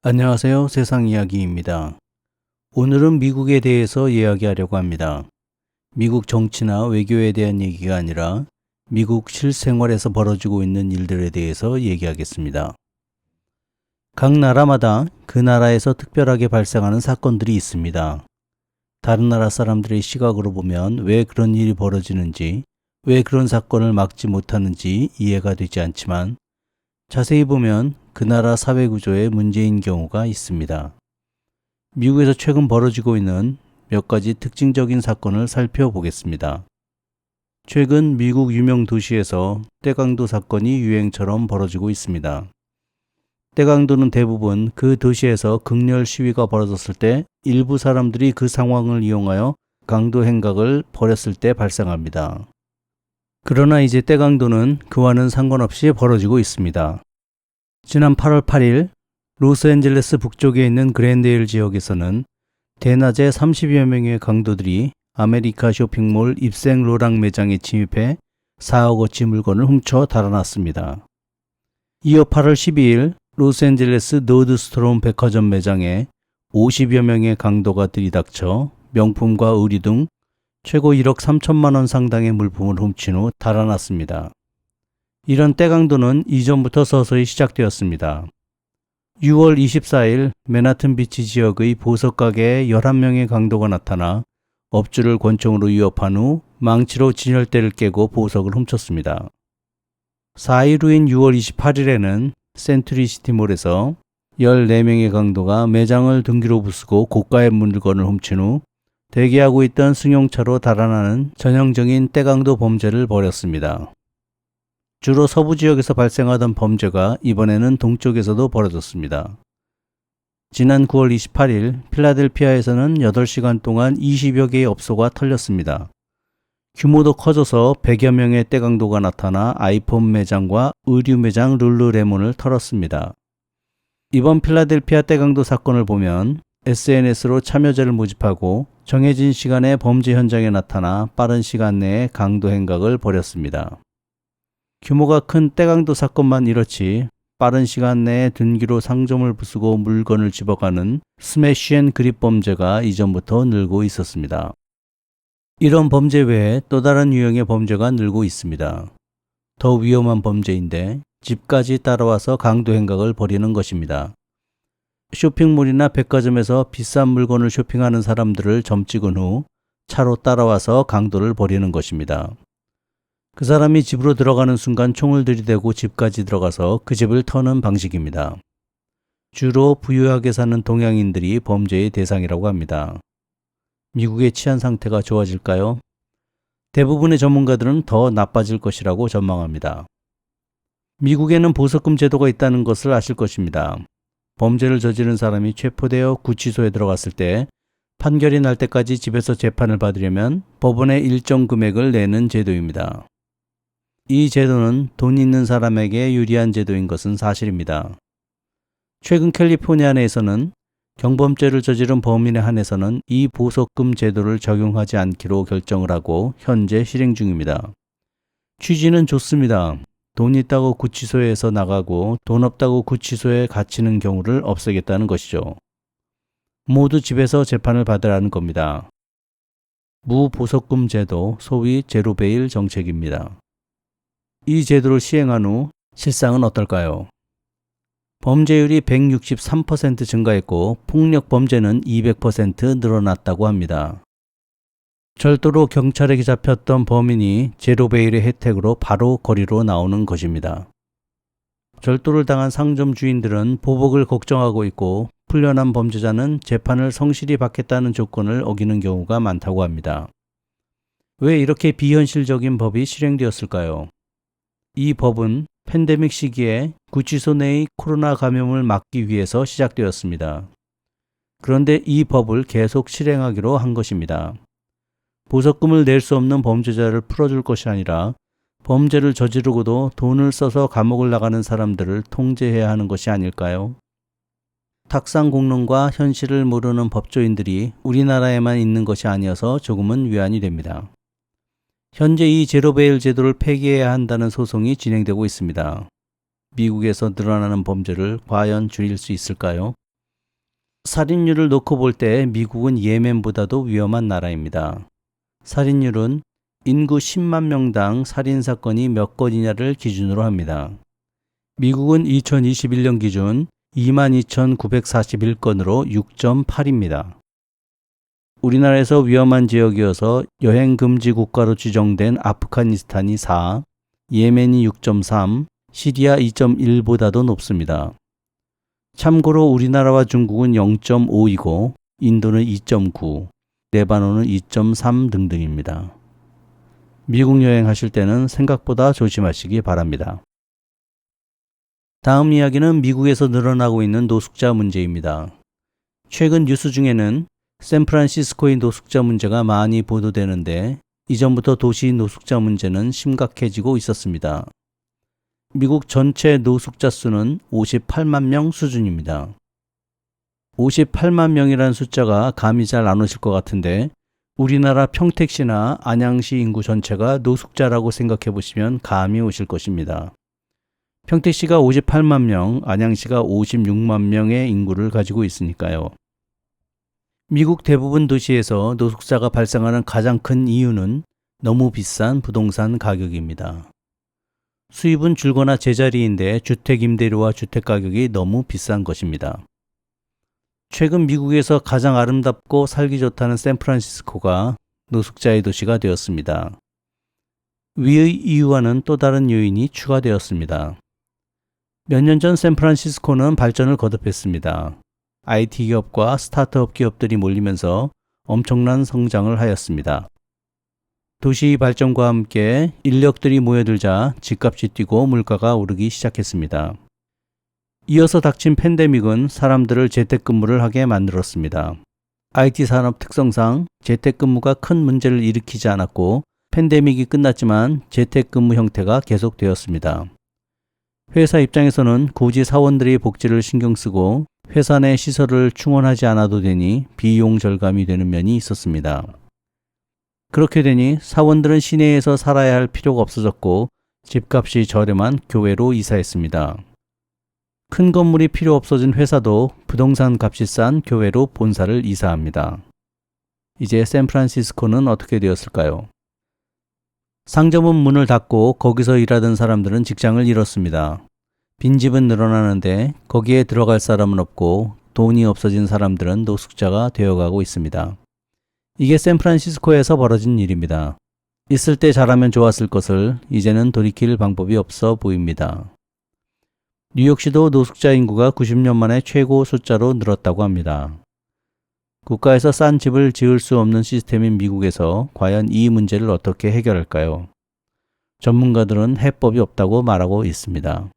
안녕하세요. 세상이야기입니다. 오늘은 미국에 대해서 이야기하려고 합니다. 미국 정치나 외교에 대한 얘기가 아니라 미국 실생활에서 벌어지고 있는 일들에 대해서 얘기하겠습니다. 각 나라마다 그 나라에서 특별하게 발생하는 사건들이 있습니다. 다른 나라 사람들의 시각으로 보면 왜 그런 일이 벌어지는지, 왜 그런 사건을 막지 못하는지 이해가 되지 않지만 자세히 보면 그 나라 사회 구조에 문제인 경우가 있습니다. 미국에서 최근 벌어지고 있는 몇 가지 특징적인 사건을 살펴보겠습니다. 최근 미국 유명 도시에서 떼강도 사건이 유행처럼 벌어지고 있습니다. 떼강도는 대부분 그 도시에서 극렬 시위가 벌어졌을 때 일부 사람들이 그 상황을 이용하여 강도 행각을 벌였을 때 발생합니다. 그러나 이제 떼강도는 그와는 상관없이 벌어지고 있습니다. 지난 8월 8일 로스앤젤레스 북쪽에 있는 그랜데일 지역에서는 대낮에 30여 명의 강도들이 아메리카 쇼핑몰 입생 로랑 매장에 침입해 4억어치 물건을 훔쳐 달아났습니다. 이어 8월 12일 로스앤젤레스 노드스트롬 백화점 매장에 50여 명의 강도가 들이닥쳐 명품과 의류 등 최고 1억 3천만 원 상당의 물품을 훔친 후 달아났습니다. 이런 떼강도는 이전부터 서서히 시작되었습니다. 6월 24일 맨하튼 비치 지역의 보석 가게에 11명의 강도가 나타나 업주를 권총으로 위협한 후 망치로 진열대를 깨고 보석을 훔쳤습니다. 4일 후인 6월 28일에는 센트리 시티몰에서 14명의 강도가 매장을 등기로 부수고 고가의 물건을 훔친 후 대기하고 있던 승용차로 달아나는 전형적인 떼강도 범죄를 벌였습니다. 주로 서부 지역에서 발생하던 범죄가 이번에는 동쪽에서도 벌어졌습니다. 지난 9월 28일 필라델피아에서는 8시간 동안 20여 개의 업소가 털렸습니다. 규모도 커져서 100여 명의 떼강도가 나타나 아이폰 매장과 의류 매장 룰루레몬을 털었습니다. 이번 필라델피아 떼강도 사건을 보면 SNS로 참여자를 모집하고 정해진 시간에 범죄 현장에 나타나 빠른 시간 내에 강도 행각을 벌였습니다. 규모가 큰 떼강도 사건만 이렇지 빠른 시간 내에 등기로 상점을 부수고 물건을 집어가는 스매시 앤 그립 범죄가 이전부터 늘고 있었습니다. 이런 범죄 외에 또 다른 유형의 범죄가 늘고 있습니다. 더 위험한 범죄인데 집까지 따라와서 강도 행각을 벌이는 것입니다. 쇼핑몰이나 백화점에서 비싼 물건을 쇼핑하는 사람들을 점 찍은 후 차로 따라와서 강도를 벌이는 것입니다. 그 사람이 집으로 들어가는 순간 총을 들이대고 집까지 들어가서 그 집을 터는 방식입니다. 주로 부유하게 사는 동양인들이 범죄의 대상이라고 합니다. 미국의 치안 상태가 좋아질까요? 대부분의 전문가들은 더 나빠질 것이라고 전망합니다. 미국에는 보석금 제도가 있다는 것을 아실 것입니다. 범죄를 저지른 사람이 체포되어 구치소에 들어갔을 때 판결이 날 때까지 집에서 재판을 받으려면 법원에 일정 금액을 내는 제도입니다. 이 제도는 돈 있는 사람에게 유리한 제도인 것은 사실입니다. 최근 캘리포니아 내에서는 경범죄를 저지른 범인에 한해서는 이 보석금 제도를 적용하지 않기로 결정을 하고 현재 실행 중입니다. 취지는 좋습니다. 돈 있다고 구치소에서 나가고 돈 없다고 구치소에 갇히는 경우를 없애겠다는 것이죠. 모두 집에서 재판을 받으라는 겁니다. 무보석금 제도, 소위 제로베일 정책입니다. 이 제도를 시행한 후 실상은 어떨까요? 범죄율이 163% 증가했고 폭력 범죄는 200% 늘어났다고 합니다. 절도로 경찰에게 잡혔던 범인이 제로베일의 혜택으로 바로 거리로 나오는 것입니다. 절도를 당한 상점 주인들은 보복을 걱정하고 있고 풀려난 범죄자는 재판을 성실히 받겠다는 조건을 어기는 경우가 많다고 합니다. 왜 이렇게 비현실적인 법이 실행되었을까요? 이 법은 팬데믹 시기에 구치소 내의 코로나 감염을 막기 위해서 시작되었습니다. 그런데 이 법을 계속 실행하기로 한 것입니다. 보석금을 낼 수 없는 범죄자를 풀어줄 것이 아니라 범죄를 저지르고도 돈을 써서 감옥을 나가는 사람들을 통제해야 하는 것이 아닐까요? 탁상공론과 현실을 모르는 법조인들이 우리나라에만 있는 것이 아니어서 조금은 위안이 됩니다. 현재 이 제로베일 제도를 폐기해야 한다는 소송이 진행되고 있습니다. 미국에서 늘어나는 범죄를 과연 줄일 수 있을까요? 살인율을 놓고 볼 때 미국은 예멘보다도 위험한 나라입니다. 살인율은 인구 10만 명당 살인사건이 몇 건이냐를 기준으로 합니다. 미국은 2021년 기준 22,941건으로 6.8입니다. 우리나라에서 위험한 지역이어서 여행금지 국가로 지정된 아프가니스탄이 4, 예멘이 6.3, 시리아 2.1보다도 높습니다. 참고로 우리나라와 중국은 0.5이고 인도는 2.9, 레바논은 2.3 등등입니다. 미국 여행하실 때는 생각보다 조심하시기 바랍니다. 다음 이야기는 미국에서 늘어나고 있는 노숙자 문제입니다. 최근 뉴스 중에는 샌프란시스코의 노숙자 문제가 많이 보도되는데 이전부터 도시 노숙자 문제는 심각해지고 있었습니다. 미국 전체 노숙자 수는 58만 명 수준입니다. 58만 명이라는 숫자가 감이 잘 안 오실 것 같은데 우리나라 평택시나 안양시 인구 전체가 노숙자라고 생각해 보시면 감이 오실 것입니다. 평택시가 58만 명, 안양시가 56만 명의 인구를 가지고 있으니까요. 미국 대부분 도시에서 노숙자가 발생하는 가장 큰 이유는 너무 비싼 부동산 가격입니다. 수입은 줄거나 제자리인데 주택 임대료와 주택 가격이 너무 비싼 것입니다. 최근 미국에서 가장 아름답고 살기 좋다는 샌프란시스코가 노숙자의 도시가 되었습니다. 위의 이유와는 또 다른 요인이 추가되었습니다. 몇 년 전 샌프란시스코는 발전을 거듭했습니다. IT 기업과 스타트업 기업들이 몰리면서 엄청난 성장을 하였습니다. 도시 발전과 함께 인력들이 모여들자 집값이 뛰고 물가가 오르기 시작했습니다. 이어서 닥친 팬데믹은 사람들을 재택근무를 하게 만들었습니다. IT 산업 특성상 재택근무가 큰 문제를 일으키지 않았고 팬데믹이 끝났지만 재택근무 형태가 계속되었습니다. 회사 입장에서는 굳이 사원들의 복지를 신경 쓰고 회사 내 시설을 충원하지 않아도 되니 비용 절감이 되는 면이 있었습니다. 그렇게 되니 사원들은 시내에서 살아야 할 필요가 없어졌고 집값이 저렴한 교외로 이사했습니다. 큰 건물이 필요 없어진 회사도 부동산 값이 싼 교외로 본사를 이사합니다. 이제 샌프란시스코는 어떻게 되었을까요? 상점은 문을 닫고 거기서 일하던 사람들은 직장을 잃었습니다. 빈집은 늘어나는데 거기에 들어갈 사람은 없고 돈이 없어진 사람들은 노숙자가 되어가고 있습니다. 이게 샌프란시스코에서 벌어진 일입니다. 있을 때 잘하면 좋았을 것을 이제는 돌이킬 방법이 없어 보입니다. 뉴욕시도 노숙자 인구가 90년 만에 최고 숫자로 늘었다고 합니다. 국가에서 싼 집을 지을 수 없는 시스템인 미국에서 과연 이 문제를 어떻게 해결할까요? 전문가들은 해법이 없다고 말하고 있습니다.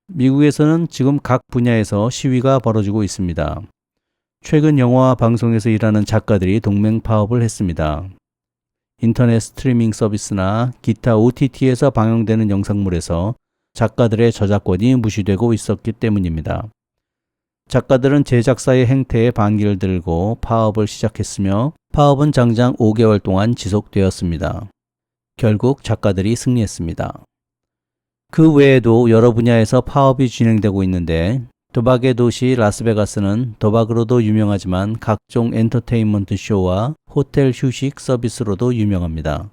미국에서는 지금 각 분야에서 시위가 벌어지고 있습니다. 최근 영화와 방송에서 일하는 작가들이 동맹 파업을 했습니다. 인터넷 스트리밍 서비스나 기타 OTT에서 방영되는 영상물에서 작가들의 저작권이 무시되고 있었기 때문입니다. 작가들은 제작사의 행태에 반기를 들고 파업을 시작했으며 파업은 장장 5개월 동안 지속되었습니다. 결국 작가들이 승리했습니다. 그 외에도 여러 분야에서 파업이 진행되고 있는데 도박의 도시 라스베가스는 도박으로도 유명하지만 각종 엔터테인먼트 쇼와 호텔 휴식 서비스로도 유명합니다.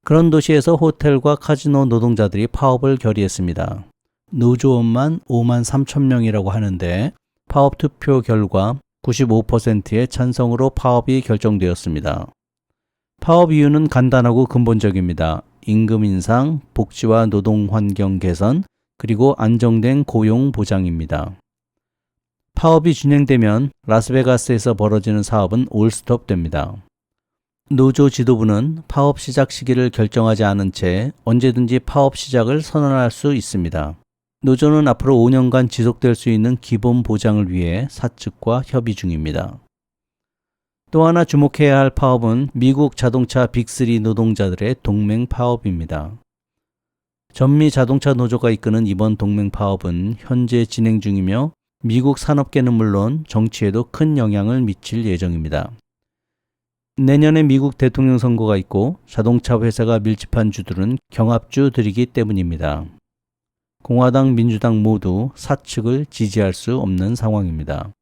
그런 도시에서 호텔과 카지노 노동자들이 파업을 결의했습니다. 노조원만 5만 3천 명이라고 하는데 파업 투표 결과 95%의 찬성으로 파업이 결정되었습니다. 파업 이유는 간단하고 근본적입니다. 임금 인상, 복지와 노동 환경 개선, 그리고 안정된 고용 보장입니다. 파업이 진행되면 라스베가스에서 벌어지는 사업은 올스톱 됩니다. 노조 지도부는 파업 시작 시기를 결정하지 않은 채 언제든지 파업 시작을 선언할 수 있습니다. 노조는 앞으로 5년간 지속될 수 있는 기본 보장을 위해 사측과 협의 중입니다. 또 하나 주목해야 할 파업은 미국 자동차 빅3 노동자들의 동맹 파업입니다. 전미 자동차 노조가 이끄는 이번 동맹 파업은 현재 진행 중이며 미국 산업계는 물론 정치에도 큰 영향을 미칠 예정입니다. 내년에 미국 대통령 선거가 있고 자동차 회사가 밀집한 주들은 경합주들이기 때문입니다. 공화당, 민주당 모두 사측을 지지할 수 없는 상황입니다.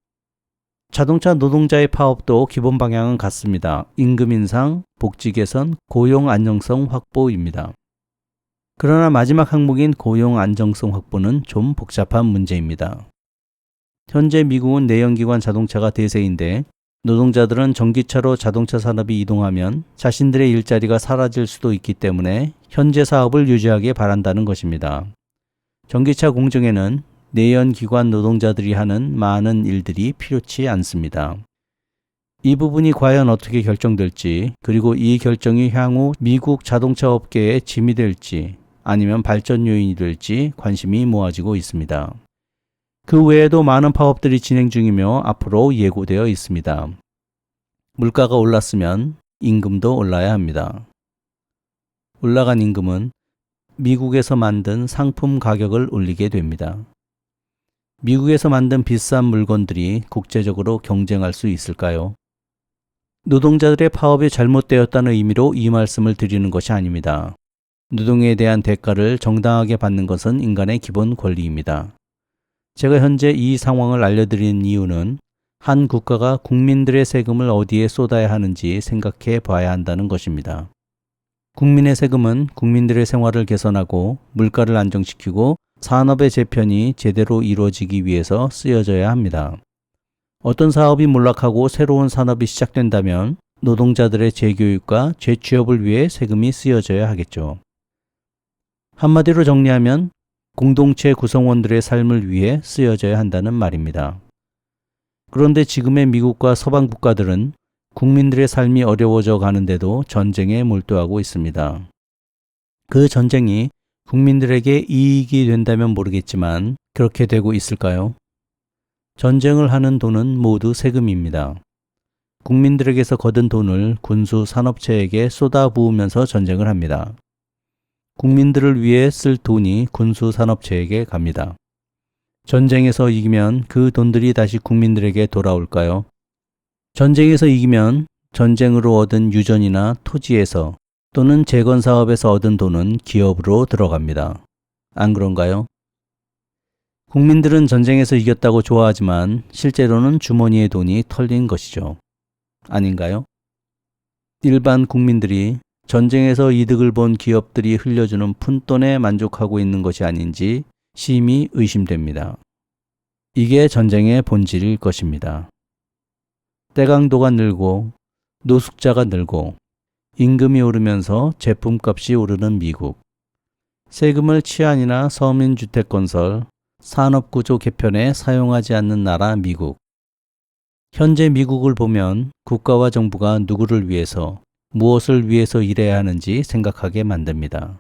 자동차 노동자의 파업도 기본 방향은 같습니다. 임금 인상, 복지 개선, 고용 안정성 확보입니다. 그러나 마지막 항목인 고용 안정성 확보는 좀 복잡한 문제입니다. 현재 미국은 내연기관 자동차가 대세인데 노동자들은 전기차로 자동차 산업이 이동하면 자신들의 일자리가 사라질 수도 있기 때문에 현재 사업을 유지하길 바란다는 것입니다. 전기차 공정에는 내연기관 노동자들이 하는 많은 일들이 필요치 않습니다. 이 부분이 과연 어떻게 결정될지, 그리고 이 결정이 향후 미국 자동차 업계에 짐이 될지 아니면 발전 요인이 될지 관심이 모아지고 있습니다. 그 외에도 많은 파업들이 진행 중이며 앞으로 예고되어 있습니다. 물가가 올랐으면 임금도 올라야 합니다. 올라간 임금은 미국에서 만든 상품 가격을 올리게 됩니다. 미국에서 만든 비싼 물건들이 국제적으로 경쟁할 수 있을까요? 노동자들의 파업이 잘못되었다는 의미로 이 말씀을 드리는 것이 아닙니다. 노동에 대한 대가를 정당하게 받는 것은 인간의 기본 권리입니다. 제가 현재 이 상황을 알려드리는 이유는 한 국가가 국민들의 세금을 어디에 쏟아야 하는지 생각해 봐야 한다는 것입니다. 국민의 세금은 국민들의 생활을 개선하고 물가를 안정시키고 산업의 재편이 제대로 이루어지기 위해서 쓰여져야 합니다. 어떤 사업이 몰락하고 새로운 산업이 시작된다면 노동자들의 재교육과 재취업을 위해 세금이 쓰여져야 하겠죠. 한마디로 정리하면 공동체 구성원들의 삶을 위해 쓰여져야 한다는 말입니다. 그런데 지금의 미국과 서방 국가들은 국민들의 삶이 어려워져 가는데도 전쟁에 몰두하고 있습니다. 그 전쟁이 국민들에게 이익이 된다면 모르겠지만 그렇게 되고 있을까요? 전쟁을 하는 돈은 모두 세금입니다. 국민들에게서 거둔 돈을 군수 산업체에게 쏟아부으면서 전쟁을 합니다. 국민들을 위해 쓸 돈이 군수 산업체에게 갑니다. 전쟁에서 이기면 그 돈들이 다시 국민들에게 돌아올까요? 전쟁에서 이기면 전쟁으로 얻은 유전이나 토지에서 또는 재건 사업에서 얻은 돈은 기업으로 들어갑니다. 안 그런가요? 국민들은 전쟁에서 이겼다고 좋아하지만 실제로는 주머니의 돈이 털린 것이죠. 아닌가요? 일반 국민들이 전쟁에서 이득을 본 기업들이 흘려주는 푼돈에 만족하고 있는 것이 아닌지 심히 의심됩니다. 이게 전쟁의 본질일 것입니다. 때강도가 늘고 노숙자가 늘고 임금이 오르면서 제품값이 오르는 미국. 세금을 치안이나 서민주택 건설, 산업구조 개편에 사용하지 않는 나라 미국. 현재 미국을 보면 국가와 정부가 누구를 위해서, 무엇을 위해서 일해야 하는지 생각하게 만듭니다.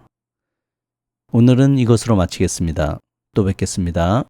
오늘은 이것으로 마치겠습니다. 또 뵙겠습니다.